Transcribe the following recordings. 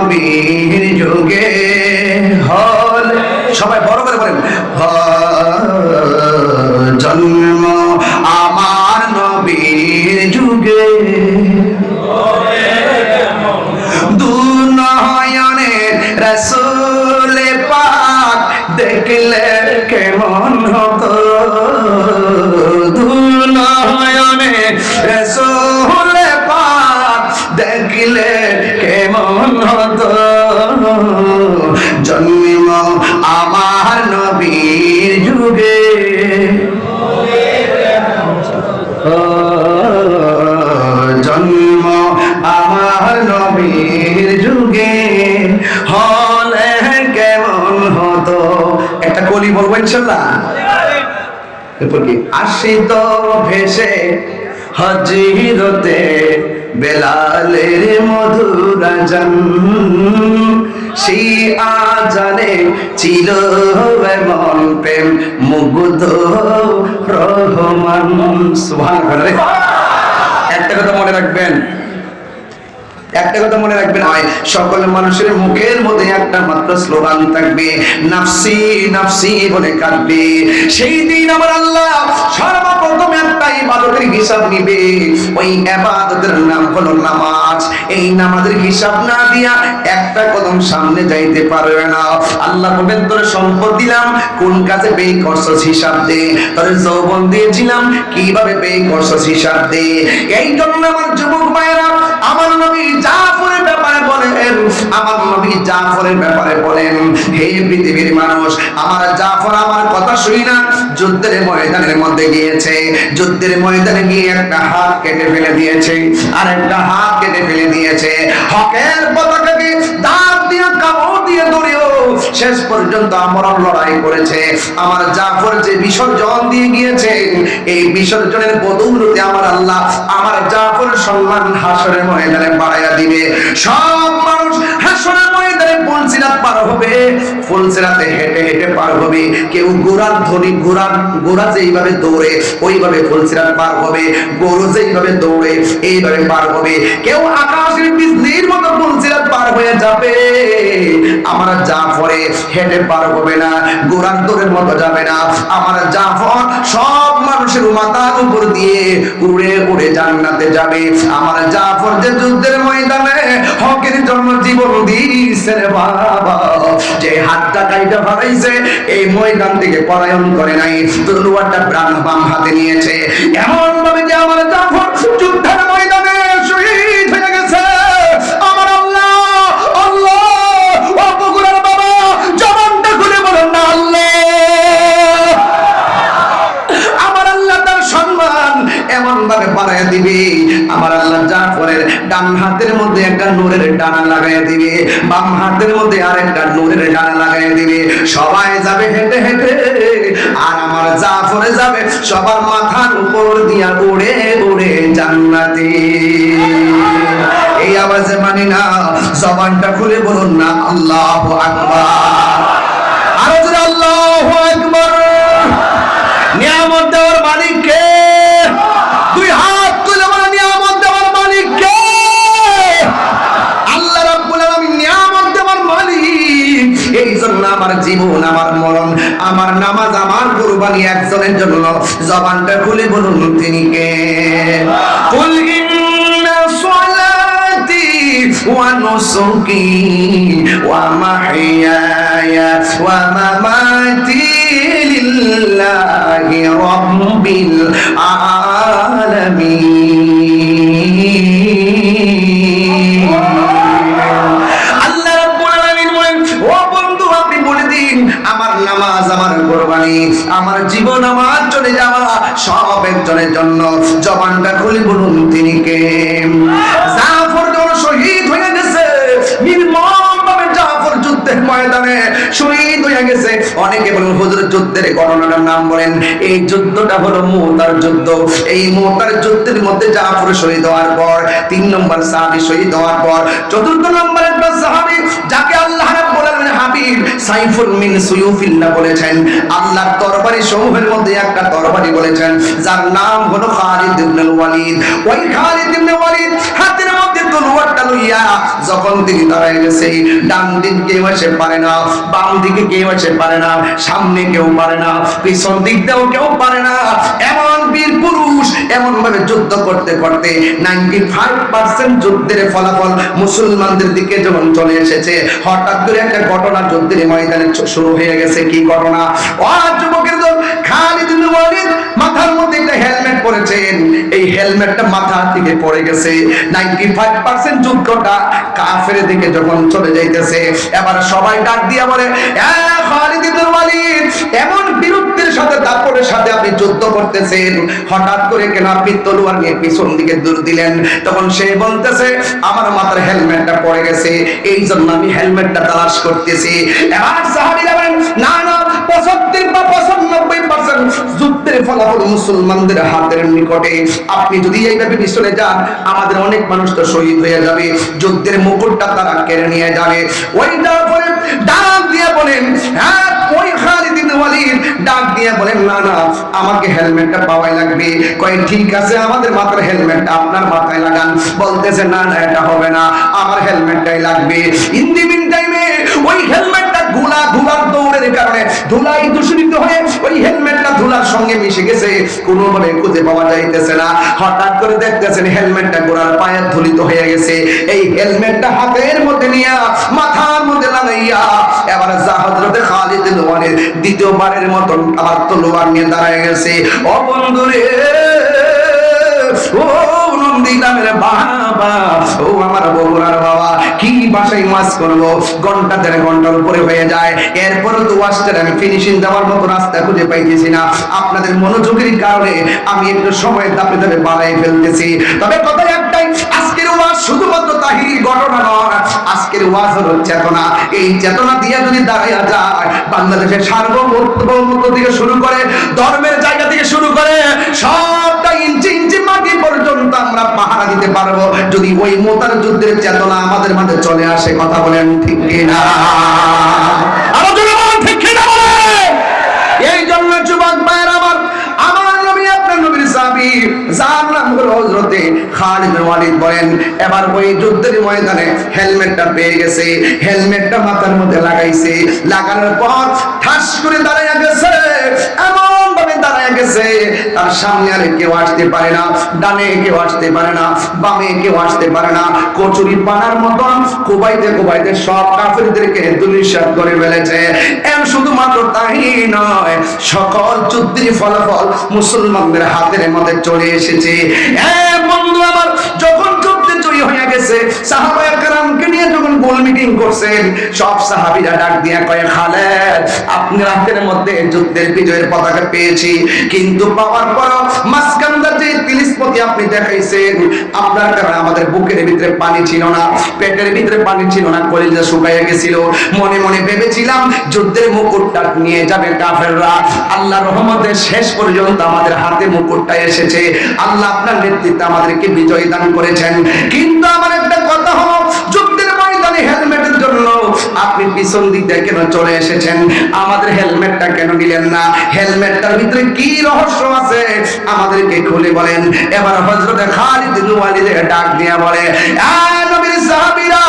নবীর যুগে হলে, সবাই বড় করে বলেন, জন্ম আমার নবীর যুগে, দুনয়নে রাসূল পাক দেখলে কেমন হতো, দুনয়নে রাসূল পাক দেখলে কেমন হতো, জন্ম আমার নবীর যুগে, জন্ম আমার নবীর যুগে হলে কেমন হতো। একটা কলি বলবো ইনশাআল্লাহ। এরপর কি, আসিত ভেসে হজিরতে বেলালের মধুর আজান, সেই আজানে ছিল এমন প্রেম মুগ্ধ রহমান। সুবহানাল্লাহ। একটা কথা মনে রাখবেন, একটা কথা মনে রাখবেন, সকল মানুষের মুখের মধ্যে একটা মাত্র স্লোগান থাকবে, নাফসি নাফসি বলে কাঁদবে। সেই দিন আমার আল্লাহ সর্বপ্রথম একটা ইবাদতের হিসাব নিবে, ওই ইবাদতের নাম হলো নামাজ। এই নামাজের হিসাব না দিয়া একটা কদম সামনে যাইতে পারবে না। আল্লাহ বলেন, তোর সম্পদ দিলাম, কোন কাজে ব্যয় করছস হিসাব দে। তোর যৌবন দিয়েছিলাম, কিভাবে ব্যয় করছস হিসাব দে। এই জন্য আমার যুবক ভাইয়েরা, আমার নবী জাফরের ব্যাপারে বলেন, আমার নবী জাফরের ব্যাপারে বলেন, হে পৃথিবীর মানুষ, আমার জাফর আমার কথা শুই না, যুদ্ধের ময়দানের মধ্যে গিয়েছে, যুদ্ধের ময়দানে গিয়ে একটা হাত কেটে ফেলে দিয়েছে, আর একটা হাত কেটে ফেলে দিয়েছে, হকের পতাকাকে দাঁত দিয়ে কামড় দিয়ে ধরেও শেষ পর্যন্ত আমরণ লড়াই করেছে। আমার জাফর যে বিসর্জন দিয়ে গিয়েছে, এই বিসর্জনের বদৌলতে আমার আল্লাহ আমার জাফর সম্মান হাসরের ময়দানে বাড়াইয়া দিবে। সব মানুষ হাসরের ময়দানে ফুলসিরাত পার হবে, ফুলসিরাতে হেঁটে হেঁটে পার হবে। কেউ ঘোড়ার ধরি, ঘোড়া যেইভাবে দৌড়ে ওইভাবে ফুলসিরাত পার হবে, গরু যেইভাবে দৌড়ে এইভাবে পার হবে। কেউ আকাশের বিজলির মতো ফুলসিরাত পার হয়ে যাবে। আমার জাফরে হেঁটে পার হবে না, ঘোড়ার দৌড়ের মতো যাবে না। আমার জাফর সব মানুষের মাথার উপর দিয়ে উড়ে উড়ে জান্নাতে যাবে। আমার জাফর যে যুদ্ধের ময়দানে হকের জন্য জীবন দিয়েছে রে বাবা, যে হাতটা কাইটা ফাটাইছে, এই ময়দান থেকে পলায়ন করে নাই, তলোয়ারটা বাম হাতে নিয়েছে, এমন ভাবে যে আমার জাফর যুদ্ধের ময়দানে শহীদ হয়ে গেছে। আমার আল্লাহ আল্লাহ, ও বগুড়ার বাবা, জবানটা খুলে বলেন না আল্লাহ। আমার আল্লাহ তার সম্মান এমন ভাবে বাড়াইয়া দিবে, আমার আল্লাহ জাফরের ডান হাতের মধ্যে একটা নূরের ডানা লাগাইয়া দিবে, বাম হাতের মধ্যে আরেকটা নূরের ডানা লাগাইয়া দিবে। সবাই যাবে হেঁটে হেঁটে, আর আমার জাফরে যাবে সবার মাথার উপর দিয়া উড়ে উড়ে জান্নাতে। এই আওয়াজে মানি না, জবানটা খুলে বলুন না আল্লাহু আকবার। আরো জোরে আল্লাহু আকবার। নিয়ামত দেওয়ার মালিক কে? দুই হাত তুলে বলে, নিয়ামত দেওয়ার মালিক কে? আল্লাহ রাব্বুল আলামিন নিয়ামত দেওয়ার মালিক। এই জন্য আমার জীবন, আমার মরণ, আমার নামাজ, আমার কুরবানি একজনের জন্য। জবানটা খুলে বলুন তিনি কে? কুল ইন্না সলাতি ওয়া নুসুকি ওয়া মাহইয়ায়া ওয়া মামাতি লিল্লাহি রাব্বিল আলামিন। আল্লাহ রাব্বুল আলামিন বলেন, ও বন্ধু আপনি বলে দিন, আমার নামাজ, আমার কুরবানি, আমার জীবন, আমার চলে যাওয়া সব একজনের জন্য। জবানটা খুলে বলুন তিনি কে? জাফর যখন শহীদ হয়ে গেছে, নির্মমভাবে জাফর যুদ্ধের ময়দানে শহীদ হয়ে গেছে। অনেকে বলেন হুজুর যুদ্ধের ঘটনার নাম বলেন। এই যুদ্ধটা হলো মুতার যুদ্ধ। এই মুতার যুদ্ধের মধ্যে জাফর শহীদ হওয়ার পর, 3 নম্বর সাহাবী শহীদ হওয়ার পর, 4th নম্বর একটা সাহাবী যাকে আল্লাহ রাব্বুল আলামিন হাবিব সাইফুল মিন সুয়ুফিল্লাহ বলেছেন, আল্লাহর তরবারি সমূহের মধ্যে একটা তরবারি বলেছেন, যার নাম হলো খালিদ ইবনে ওয়ালিদ। ওই খালিদ ইবনে ওয়ালিদ হাতের মধ্যে তলোয়ারটা লইয়া যখন তিনি দাঁড়ায় গেছে, ডান দিক কেউ এসে পারে না, বাম দিকে কেউ এসে পারে না, সামনে কেউ পারে না, পিছন দিক দিয়েও কেউ পারে না। এমন বীর পুরুষ এমন ভাবে যুদ্ধ করতে করতে 95% যুদ্ধের ফলাফল মুসলমানদের দিকে যখন চলে এসেছে, হঠাৎ করে একটা ঘটনা যুদ্ধের ময়দানে শুরু হয়ে গেছে। কি ঘটনা? ও যুবকের দল, খালিদ ইবনে ওয়ালিদ মাথার মধ্যে একটা হেলমেট পরেছেন, এই হেলমেটটা মাথা থেকে পড়ে গেছে। 95% যুদ্ধটা কাফের দিকে যখন চলে যাইতেছে, এবার সবাই ডাক দিয়া বলে, এ খালিদ ইবনে ওয়ালিদ, এমন বীরত্বের সাথে দাপটের সাথে আপনি যুদ্ধ করতেছেন, হঠাৎ করে কেন আপনি তলোয়ার নিয়ে পিছন দিকে দূর দিলেন? তখন সে বলতেছে, আমার মাথার হেলমেটটা পড়ে গেছে, এই জন্য আমি হেলমেটটা তালাশ করতেছি। এবার সাহাবীরা বলেন, না না, 75 বা 95% যুদ্ধের ফলাফল মুসলমানদের হাতের নিকটে। আপনি যদি এইভাবে পিছনে যান, আমাদের অনেক মানুষ তো শহীদ হয়ে যাবে, যুদ্ধের মুকুটটা তারা কেড়ে নিয়ে যাবে। ওইটা বলে ডাক দিয়ে বলেন, হ্যাঁ, ওই খালিদ ইবনে ওয়ালিদ ডাক দিয়ে বলেন, না না, আমাকে হেলমেটটা পাওয়াই লাগবে। কয় ঠিক আছে, আমাদের মাথার হেলমেটটা আপনার মাথায় লাগান। বলতেছে, না না, এটা হবে না, আমার হেলমেটটাই লাগবে। ইন দি মিন টাইমে ওই হেলমেটটা ধুলার দৌড়ের কারণে ধুলাই দূষিত হয়ে ওই হেলমেটটা ধুলার সঙ্গে মিশে গেছে, কোনোভাবে খুঁজে পাওয়া যাইতেছে না। হঠাৎ করে দেখতেছেন হেলমেটটা গোড়ার পায়ে ধুলিত হয়ে গেছে। এই হেলমেটটা হাতের মধ্যে নিয়ে মাথার মধ্যে লাগাইয়া এবার হযরতে খালিদ ইবনে ওয়ালিদ দ্বিতীয়বারের মতন আবার তলোয়ার নিয়ে দাঁড়ায় গেছে। ও বন্ধুরে, ও নন্দীগ্রামের বাবা, ও আমার বগুড়ার বাবা, কি বাসায় মাছ করবো, ঘন্টা দেড় ঘন্টার উপরে হয়ে যায়, এরপরও তো ওয়াজটার আমি ফিনিশিং দেওয়ার মতো রাস্তা খুঁজে পাইতেছি না। আপনাদের মনোযোগের কারণে আমি একটু সময় দাপে দাপে বাড়াই ফেলতেছি। তবে কথা একটাই, আজকের ওয়াজ শুধুমাত্র তাহিরি ঘটনা নয়, আজকের ওয়াজ হলো চেতনা। এই চেতনা দিয়ে যদি দাঁড়াইয়া যায়, বাংলাদেশের সার্বভৌমত্ব থেকে শুরু করে ধর্মের জায়গা থেকে শুরু করে সবটা ইঞ্চি ইঞ্চি মাটি পর্যন্ত আমরা পাহারা দিতে পারবো, যদি ওই মোতার যুদ্ধের চেতনা আমাদের মাঝে চলে আসে। কথা বলেন ঠিক কিনা? এই জন্য যুবক ভাইরা আমার, আমার নবী আপনার নবীর সাহাবী যার নাম হলো হযরতে খালিদ ইবনে ওয়ালিদ বলেন, এবার ওই যুদ্ধের ময়দানে হেলমেটটা পেয়ে গেছে, হেলমেটটা মাথার মধ্যে লাগাইছে, লাগানোর পর ঠাস করে দাঁড়ায় গেছে, এমন ভাবে দাঁড়ায় গেছে তার সামনে আর কেউ আসতে পারে না, ডানে কেউ আসতে পারে না, বামে কেউ আসতে পারে না। কচুরি পানার মতন কোবাইতে কোবাইতে সব কাফেরদেরকে ধূলিসাৎ করে ফেলেছে। এর শুধুমাত্র তাই নয়, সকল যুদ্ধের ফলাফল মুসলমানদের হাতের মধ্যে চলে এসেছে। বন্ধু আমার, যখন যুদ্ধে জয়ী হয়ে গেছে, সাহাবায়ে কেরামকে নিয়ে যখন গোল মিটিং করছেন, সব সাহাবীরা ডাক দিয়ে কয়, খালেদ, আপনার হাতের মধ্যে যুদ্ধের বিজয়ের পতাকা পেয়েছি, কিন্তু পাওয়ার পর মাসকান্দার যে তিলিস্মতি আপনি দেখাইছেন, আপনার কারণে আমাদের বুকের ভিতরে পানি ছিল না, পেটের ভিতরে পানি ছিল না, কলিজা শুকাইয়া গেছিল। মনে মনে ভেবেছিলাম যুদ্ধের মুকুটটা নিয়ে যাবে কাফেররা, আল্লাহর রহমতে শেষ পর্যন্ত আমাদের হাতে মুকুটটা এসেছে। আল্লাহ আপনার নেতৃত্বে আমাদেরকে বিজয় দান করেছেন। কিন্তু আমার একটা কথা হলো, যুদ্ধের ময়দানে হেলমেটের জন্য আপনি পিছন দিক দিয়ে কেন চলে এসেছেন? আমাদের হেলমেটটা কেন নিলেন না? হেলমেটটার ভিতরে কি রহস্য আছে আমাদেরকে খুলে বলেন। এবার হযরতে খালিদ ইবনে ওয়ালিদের ডাক দিয়া বলে, আ নবীর সাহাবীরা,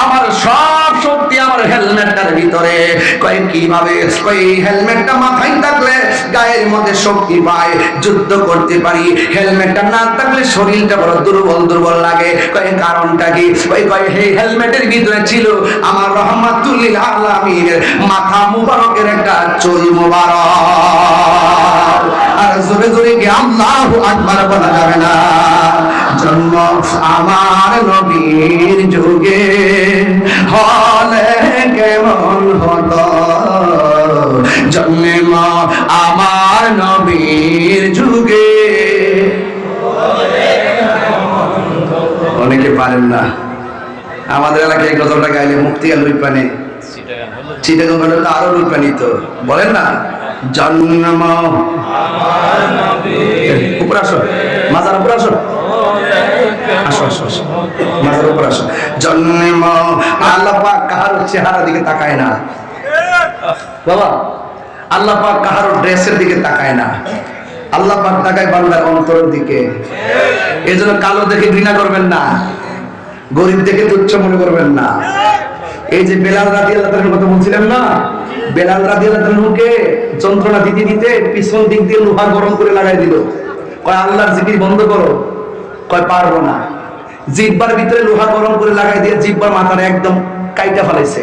আমার সব শক্তি আমার হেলমেটটার ভিতরে। কয় কিভাবে? কয় এই হেলমেটটা মাথায় থাকলে গায়ের মধ্যে শক্তি পায়, যুদ্ধ করতে পারি, হেলমেটটা না থাকলে শরীরটা বড় দুর্বল দুর্বল লাগে। কয় কারণটা কি? কয় এই হেলমেটের ভিতরে ছিল আমার রাহমাতুল লিল আলামিনের মাথা মুবারকের একটা চুল মুবারক। আর জোরে জোরে কি আল্লাহু আকবার বলা যাবে না? জন্ম আমার নবীর যুগে হলে কেমন হতো, জন্ম আমার নবীর যুগে। অনেকে পারেন না, আমাদের এলাকায় এই গজলটা গাইলে মুক্তি আর লুই পানে, চিটাগাং হলে তো আরো লুই পানি, তো বলেন না, জন্ম উপর আসো, মাজার উপর আসো, আসো আসো আসো, মাজার উপর আসো। জন্ম, আল্লাহ পাক কাহারো চেহারা দিকে তাকায় না বাবা, আল্লাহ পাক কাহারো ড্রেসের দিকে তাকায় না, আল্লাহ পাক তাকায় বান্দার অন্তরের দিকে। এই জন্য কালো দেখে ঘৃণা করবেন না, গরিব দেখে তুচ্ছ মনে করবেন না। এই যে বেলাল রাদিয়াল্লাহু তাআলার কথা বলছিলেন না, বেলাল রাদিয়াল্লাহু তাআলাকে যন্ত্রণা দিতে দিতে পিছন দিক দিয়ে লোহা গরম করে লাগাই দিল, কয় আল্লাহর জিকির বন্ধ করো, কয় পারবো না। জিহ্বার ভিতরে লোহা গরম করে লাগাই দিয়ে জিহ্বার মাথাটা একদম কাইটা ফেলাইছে,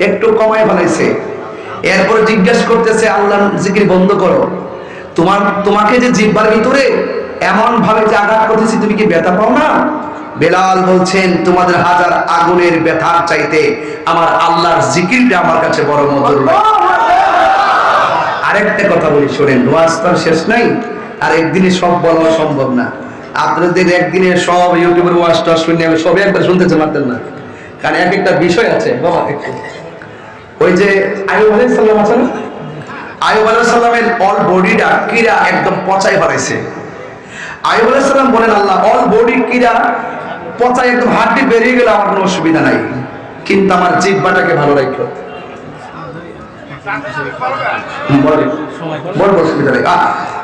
একটু কমায় ফেলাইছে। এরপরে জিজ্ঞাসা করতেছে আল্লাহর জিকির বন্ধ করো, তোমাকে যে জিহ্বার ভিতরে এমন ভাবে যে আঘাত করতেছি তুমি কি ব্যথা পাও না? বেলাল বলছেন তোমাদের হাজার আগুনের ব্যথার চাইতে আমার আল্লাহর জিকিরটা আমার কাছে বড় মধুর লাগে। আরেকটা কথা বলি শোনেন, ওয়াজ তো শেষ নাই, আর একদিনে সব বলা সম্ভব না। আপনাদের একদিনে সব ইউটিউবের ওয়াজটা শুনে আমি সব একবার শুনতে পারতেন না, কারণ এক একটা বিষয় আছে বাবা। ওই যে আইয়ুব আলাইহিস সালাম আছে না, আইয়ুব আলাইহিস সালামের অল বডিটা কিরা একদম পচাই ফেলাইছে। আইয়ুব আলাইহিস সালাম বলেন আল্লাহ অল বডি কিরা পচাই একদম হাড্ডি বেরিয়ে গেল আমার কোনো অসুবিধা নাই, কিন্তু আমার জিহ্বাটাকে ভালো রাখো। বড় অসুবিধা নেই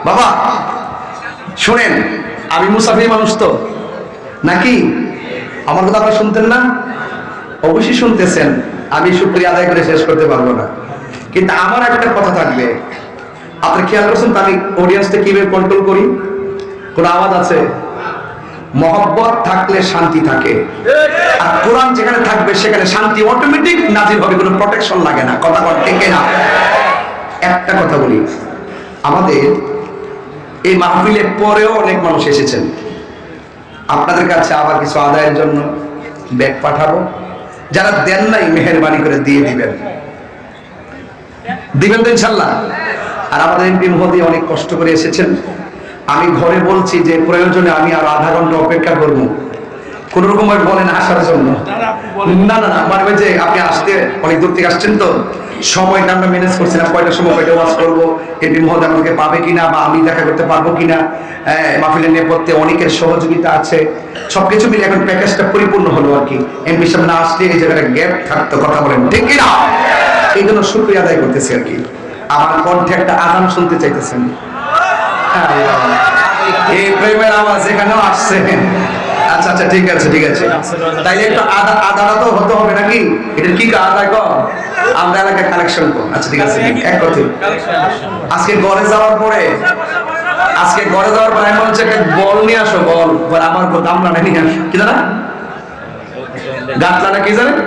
বাবা। শোনেন, আমি মুসাফির মানুষ তো নাকি, আমার কথা আপনারা শুনতেন না? অবশ্যই শুনতেছেন, আমি শুকরিয়া আদায় করে শেষ করতে পারবো না, কিন্তু আমার একটা কথা থাকবে। আপনি খেয়াল করছেন তো আমি অডিয়েন্সটা কিভাবে কন্ট্রোল করি? কোন আওয়াজ আছে? মহব্বত থাকলে শান্তি থাকে, আর কোরআন যেখানে থাকবে সেখানে শান্তি অটোমেটিক নাজিল হবে, কোনো প্রোটেকশন লাগে না। কথা বল ঠিক না? একটা কথা বলি, আমাদের এই মাহফিলের পরেও অনেক মানুষ এসেছেন, আপনাদের কাছে আবার কিছু আদায়ের জন্য ব্যাগ পাঠাবো। যারা দেন নাই মেহেরবানি করে দিয়ে দিবেন তো ইনশাল্লাহ। আর আমাদের এমপি মহোদয় অনেক কষ্ট করে এসেছেন, আমি ঘরে বলছি যে প্রয়োজনে আমি আর আধা ঘন্টা অপেক্ষা করবো, কোন রকম বলেন আসার জন্য। না না না, মানে যে আপনি আসতে অনেক দূর থেকে আসছেন তো, সময়টা আমরা ম্যানেজ করছি না, কয়টার সময় কয়টা ওয়াজ করবো, এমপি মহোদয় আমাকে পাবে কিনা বা আমি দেখা করতে পারবো কিনা, মাহফিলের নেপথ্যে অনেকের সহযোগিতা আছে, সবকিছু মিলে এখন প্যাকেজটা পরিপূর্ণ হলো আর কি। এমপি সাহেব না আসলে এই জায়গাটা গ্যাপ থাকতো, কথা বলেন ঠিক কিনা? এই জন্য শুকরিয়া আদায় করতেছি আর কি। আমার কণ্ঠে একটা আযান শুনতে চাইতেছেন, এই প্রেমের আওয়াজ এখানেও আসছে। আচ্ছা আচ্ছা ঠিক আছে ঠিক আছে, তাইলে একটু আদাটা তো হতে হবে নাকি? এটা কি আদায় কর, আমরা এলাকায় কালেকশন কর। আচ্ছা ঠিক আছে, এক কথা আজকে ঘরে যাওয়ার পরে আমি বলছি একটা বল নিয়ে আসো, বল আমার গামলা নিয়ে আসো, কি জানা গাফলা না কি জানেন?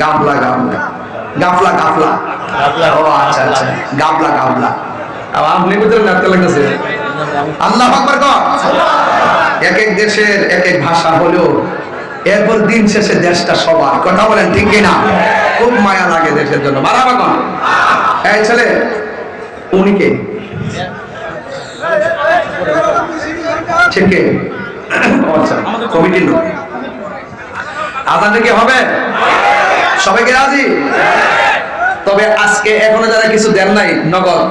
গামলা গামলা গাফলা গাফলা, ও আচ্ছা আচ্ছা গাবলা গাবলা। আপনি কোথায় নাটক লাগতেছে? আল্লাহু আকবার কর। এক এক দেশের এক এক ভাষা হলেও এরপর দিন শেষে দেশটা সবার, কথা বলেন ঠিক কিনা? খুব মায়া লাগে দেশের জন্য। মারাবা কোন এই ছেলে, উনি কে? ঠিক কে? আচ্ছা কমিটির লোক। আজান কি হবে? সবাইকে রাজি? তবে আজকে এখনো যারা কিছু দেন নাই নগদ